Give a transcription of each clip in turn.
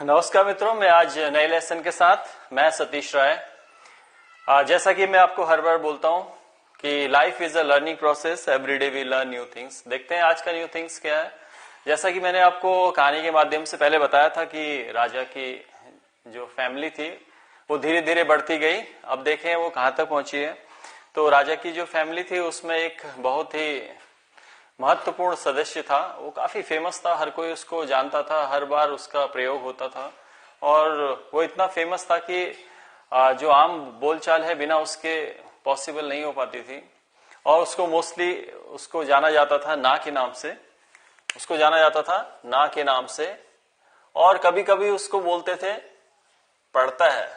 नमस्कार मित्रों, मैं आज नए लेसन के साथ मैं सतीश राय। जैसा कि मैं आपको हर बार बोलता हूं कि life is a learning process, everyday we learn new things. देखते हैं आज का न्यू थिंग्स क्या है। जैसा कि मैंने आपको कहानी के माध्यम से पहले बताया था कि राजा की जो फैमिली थी वो धीरे धीरे बढ़ती गई। अब देखें वो कहाँ तक पहुंची है। तो राजा की जो फैमिली थी उसमें एक बहुत ही महत्वपूर्ण सदस्य था। वो काफी फेमस था, हर कोई उसको जानता था, हर बार उसका प्रयोग होता था और वो इतना फेमस था कि जो आम बोलचाल है बिना उसके पॉसिबल नहीं हो पाती थी। और उसको मोस्टली उसको जाना जाता था ना के नाम से, उसको जाना जाता था ना के नाम से। और कभी कभी उसको बोलते थे पढ़ता है,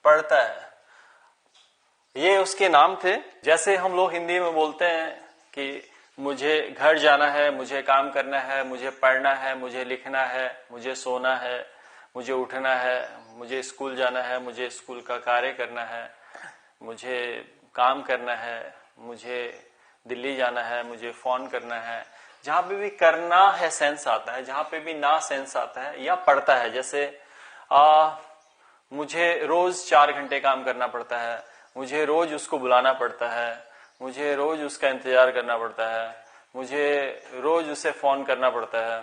पढ़ता है, ये उसके नाम थे। जैसे हम लोग हिंदी में बोलते हैं कि मुझे घर जाना है, मुझे काम करना है, मुझे पढ़ना है, मुझे लिखना है, मुझे सोना है, मुझे उठना है, मुझे स्कूल जाना है, मुझे स्कूल का कार्य करना है, मुझे काम करना है, मुझे दिल्ली जाना है, मुझे फोन करना है। जहां पे भी करना है सेंस आता है, जहां पे भी ना सेंस आता है या पढ़ता है। जैसे मुझे रोज 4 घंटे काम करना पड़ता है, मुझे रोज उसको बुलाना पड़ता है, मुझे रोज उसका इंतजार करना पड़ता है, मुझे रोज उसे फोन करना पड़ता है,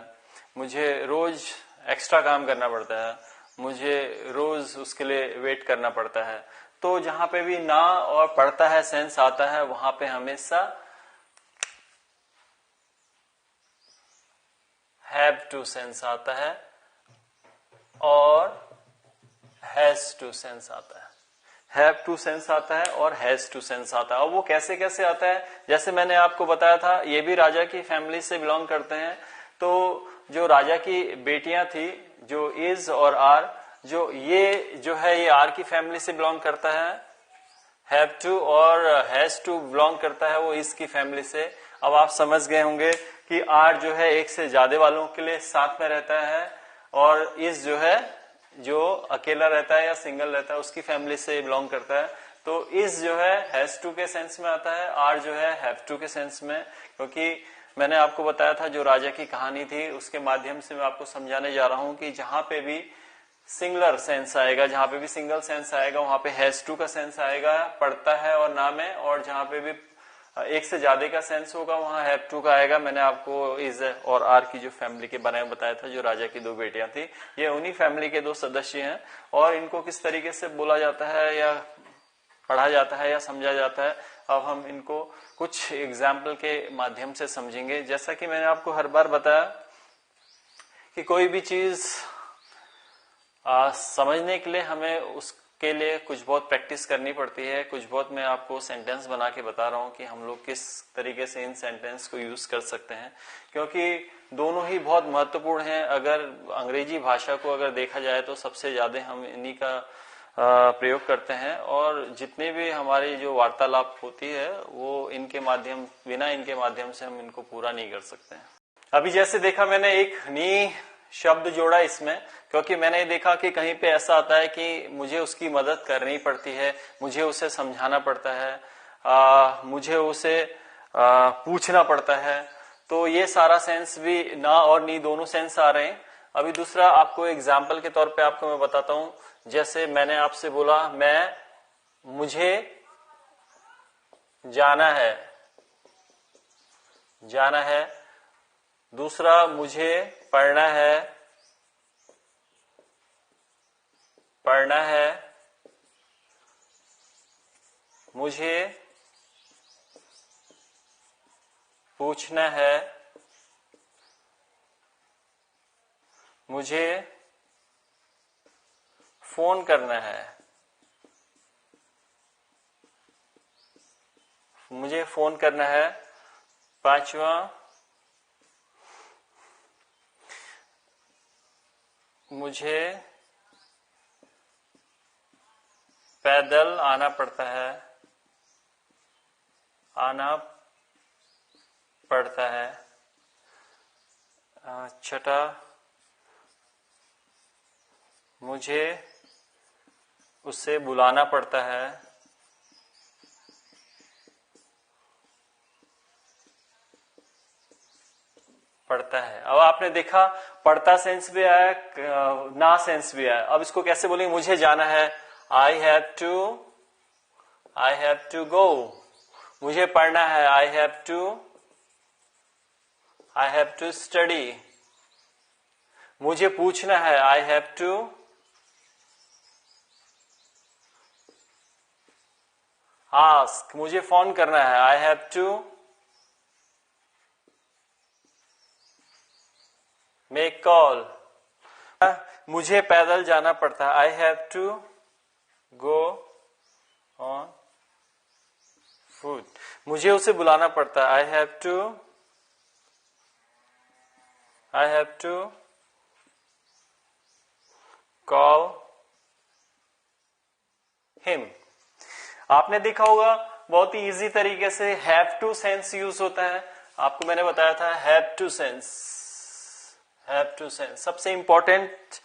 मुझे रोज एक्स्ट्रा काम करना पड़ता है, मुझे रोज उसके लिए वेट करना पड़ता है। तो जहां पे भी ना और पढ़ता है सेंस आता है वहां पे हमेशा हैव टू सेंस आता है और हैज टू सेंस आता है। हैव टू सेंस आता है और हैज टू सेंस आता है। और वो कैसे कैसे आता है, जैसे मैंने आपको बताया था ये भी राजा की फैमिली से बिलोंग करते हैं। तो जो राजा की बेटियां थी, जो इज और आर, जो ये आर की फैमिली से बिलोंग करता है। हैव टू और हैज टू बिलोंग करता है वो इज की फैमिली से। अब आप समझ गए होंगे कि आर जो है एक से ज्यादा वालों के लिए साथ में रहता है और इज जो है जो अकेला रहता है या सिंगल रहता है उसकी फैमिली से बिलोंग करता है। तो इज जो है हैज टू के सेंस में आता है, आर जो है हैव टू के सेंस में। क्योंकि मैंने आपको बताया था जो राजा की कहानी थी उसके माध्यम से मैं आपको समझाने जा रहा हूं कि जहां पे भी सिंगुलर सेंस आएगा, जहां पे भी सिंगल सेंस आएगा वहां पे हैज टू का सेंस आएगा, पढ़ता है और ना में। और जहां पे भी एक से ज्यादा का सेंस होगा वहां हैव टू का आएगा। मैंने आपको इज और आर की जो फैमिली के बारे में बताया था, जो राजा की 2 बेटियां थी, ये उन्हीं फैमिली के 2 सदस्य हैं। और इनको किस तरीके से बोला जाता है या पढ़ा जाता है या समझा जाता है, अब हम इनको कुछ एग्जाम्पल के माध्यम से समझेंगे। जैसा कि मैंने आपको हर बार बताया कि कोई भी चीज समझने के लिए हमें उसके लिए कुछ बहुत प्रैक्टिस करनी पड़ती है। कुछ बहुत मैं आपको सेंटेंस बना के बता रहा हूं कि हम लोग किस तरीके से इन सेंटेंस को यूज कर सकते हैं, क्योंकि दोनों ही बहुत महत्वपूर्ण हैं। अगर अंग्रेजी भाषा को अगर देखा जाए तो सबसे ज्यादा हम इन्हीं का प्रयोग करते हैं और जितने भी हमारी जो वार्तालाप होती है वो इनके माध्यम, बिना इनके माध्यम से हम इनको पूरा नहीं कर सकते हैं। अभी जैसे देखा मैंने एक नी शब्द जोड़ा इसमें, क्योंकि मैंने देखा कि कहीं पे ऐसा आता है कि मुझे उसकी मदद करनी पड़ती है, मुझे उसे समझाना पड़ता है, मुझे उसे पूछना पड़ता है। तो ये सारा सेंस भी ना और नी दोनों सेंस आ रहे हैं। अभी दूसरा आपको एग्जाम्पल के तौर पे आपको मैं बताता हूं। जैसे मैंने आपसे बोला मुझे जाना है, जाना है। दूसरा मुझे पढ़ना है, पढ़ना है। मुझे पूछना है, मुझे फोन करना है, मुझे फोन करना है। पांचवा मुझे पैदल आना पड़ता है, आना पड़ता है। छठा मुझे उसे बुलाना पड़ता है, पढ़ता है। अब आपने देखा पढ़ता सेंस भी आया, ना सेंस भी आया। अब इसको कैसे बोलेंगे? मुझे जाना है, आई हैव टू गो। मुझे पढ़ना है, आई हैव टू स्टडी। मुझे पूछना है, आई हैव टू आस्क। मुझे फोन करना है, I have to make call. मुझे पैदल जाना पड़ता है, I have to go on foot. मुझे उसे बुलाना पड़ता है, I have to call him. आपने देखा होगा बहुत ही इजी तरीके से हैव टू सेंस यूज होता है। आपको मैंने बताया था हैव टू सेंस सबसे इंपॉर्टेंट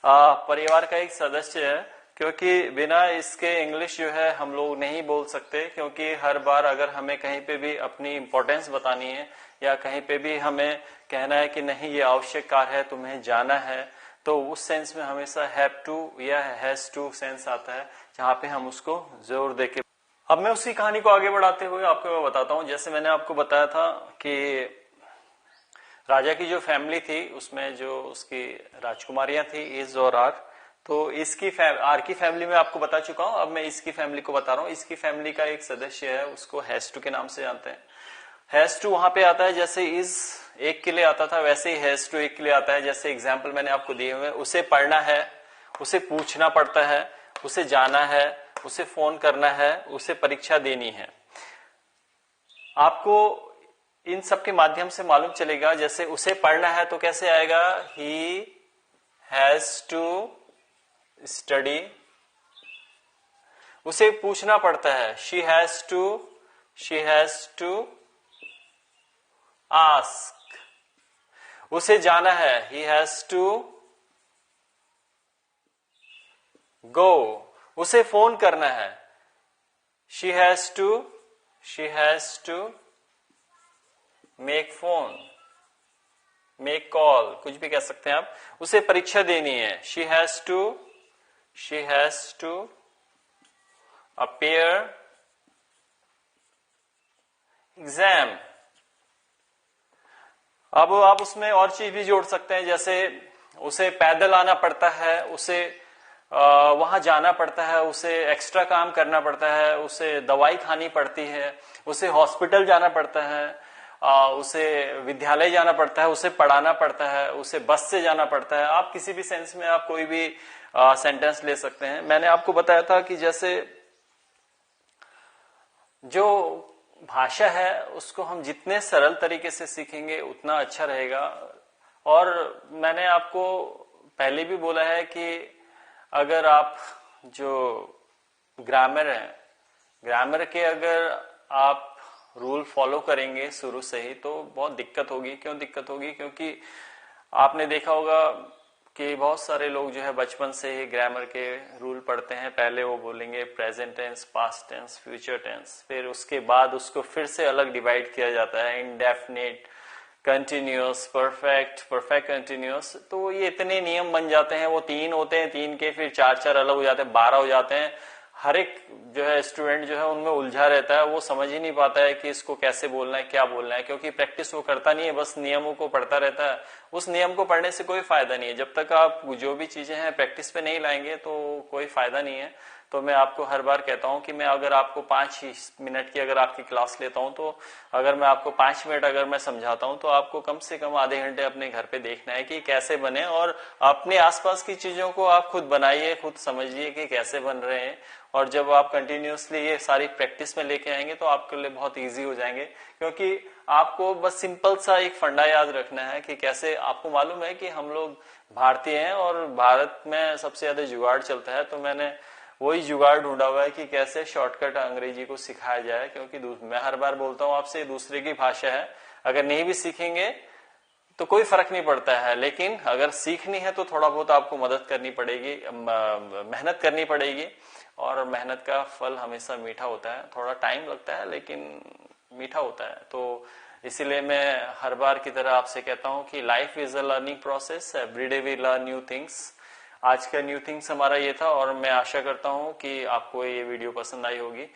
परिवार का एक सदस्य है, क्योंकि बिना इसके इंग्लिश जो है हम लोग नहीं बोल सकते। क्योंकि हर बार अगर हमें कहीं पे भी अपनी इंपॉर्टेंस बतानी है या कहीं पे भी हमें कहना है कि नहीं ये आवश्यक कार्य है, तुम्हें जाना है, तो उस सेंस में हमेशा हैव टू या हैज टू सेंस आता है, जहां पे हम उसको जोर देके। अब मैं उसी कहानी को आगे बढ़ाते हुए आपको मैं बताता हूं। जैसे मैंने आपको बताया था कि राजा की जो फैमिली थी उसमें जो उसकी राजकुमारियां थी इस और आर, तो इसकी आर की फैमिली में आपको बता चुका हूं। अब मैं इसकी फैमिली को बता रहा हूं। इसकी फैमिली का एक सदस्य है, उसको हैज टू के नाम से जानते हैं। हैज टू वहां पे आता है जैसे इज एक के लिए आता था, वैसे ही हैज टू एक के लिए आता है। जैसे एग्जाम्पल मैंने आपको दिए हुए, उसे पढ़ना है, उसे पूछना पड़ता है, उसे जाना है, उसे फोन करना है, उसे परीक्षा देनी है। आपको इन सब के माध्यम से मालूम चलेगा। जैसे उसे पढ़ना है तो कैसे आएगा? He has to study. उसे पूछना पड़ता है, शी हैज टू आस्क। उसे जाना है, ही हैज टू गो। उसे फोन करना है, she has to make phone, make call, कुछ भी कह सकते हैं आप। उसे परीक्षा देनी है, she has to appear exam. अब आप उसमें और चीज भी जोड़ सकते हैं, जैसे उसे पैदल आना पड़ता है, उसे वहां जाना पड़ता है, उसे एक्स्ट्रा काम करना पड़ता है, उसे दवाई खानी पड़ती है, उसे हॉस्पिटल जाना पड़ता है, उसे विद्यालय जाना पड़ता है, उसे पढ़ाना पड़ता है, उसे बस से जाना पड़ता है। आप किसी भी सेंस में आप कोई भी सेंटेंस ले सकते हैं। मैंने आपको बताया था कि जैसे जो भाषा है उसको हम जितने सरल तरीके से सीखेंगे उतना अच्छा रहेगा। और मैंने आपको पहले भी बोला है कि अगर आप जो ग्रामर है, ग्रामर के अगर आप रूल फॉलो करेंगे शुरू से ही तो बहुत दिक्कत होगी। क्यों दिक्कत होगी? क्योंकि आपने देखा होगा कि बहुत सारे लोग जो है बचपन से ही ग्रामर के रूल पढ़ते हैं। पहले वो बोलेंगे present tense, past tense, future tense, फिर उसके बाद उसको फिर से अलग डिवाइड किया जाता है, indefinite, continuous, perfect, perfect continuous. तो ये इतने नियम बन जाते हैं, वो 3 होते हैं, 3 के फिर 4 अलग हो जाते हैं, 12 हो जाते हैं। हर एक जो है स्टूडेंट जो है उनमें उलझा रहता है, वो समझ ही नहीं पाता है कि इसको कैसे बोलना है, क्या बोलना है, क्योंकि प्रैक्टिस वो करता नहीं है, बस नियमों को पढ़ता रहता है। उस नियम को पढ़ने से कोई फायदा नहीं है। जब तक आप जो भी चीजें हैं प्रैक्टिस पे नहीं लाएंगे तो कोई फायदा नहीं है। तो मैं आपको हर बार कहता हूं कि मैं अगर आपको 5 मिनट की अगर आपकी क्लास लेता हूं, तो अगर मैं आपको 5 मिनट अगर मैं समझाता हूं, तो आपको कम से कम आधे घंटे अपने घर पे देखना है कि कैसे बने, और अपने आसपास की चीजों को आप खुद बनाइए, खुद समझिए कि कैसे बन रहे हैं। और जब आप कंटिन्यूअसली ये सारी प्रैक्टिस में लेके आएंगे तो आपके लिए बहुत इजी हो जाएंगे। क्योंकि आपको बस सिंपल सा एक फंडा याद रखना है कि कैसे, आपको मालूम है कि हम लोग भारतीय हैं और भारत में सबसे ज्यादा जुगाड़ चलता है, तो मैंने वही जुगाड़ ढूंढा हुआ है कि कैसे शॉर्टकट अंग्रेजी को सिखाया जाए। क्योंकि मैं हर बार बोलता हूँ आपसे, दूसरे की भाषा है, अगर नहीं भी सीखेंगे तो कोई फर्क नहीं पड़ता है, लेकिन अगर सीखनी है तो थोड़ा बहुत आपको मदद करनी पड़ेगी, मेहनत करनी पड़ेगी। और मेहनत का फल हमेशा मीठा होता है, थोड़ा टाइम लगता है लेकिन मीठा होता है। तो इसीलिए मैं हर बार की तरह आपसे कहता हूं कि life is a learning process, everyday we learn new things. आज का न्यू थिंग्स हमारा ये था और मैं आशा करता हूं कि आपको ये वीडियो पसंद आई होगी।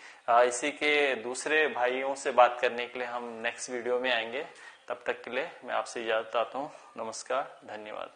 इसी के दूसरे भाइयों से बात करने के लिए हम नेक्स्ट वीडियो में आएंगे। तब तक के लिए मैं आपसे इजाजत चाहता हूँ। नमस्कार, धन्यवाद।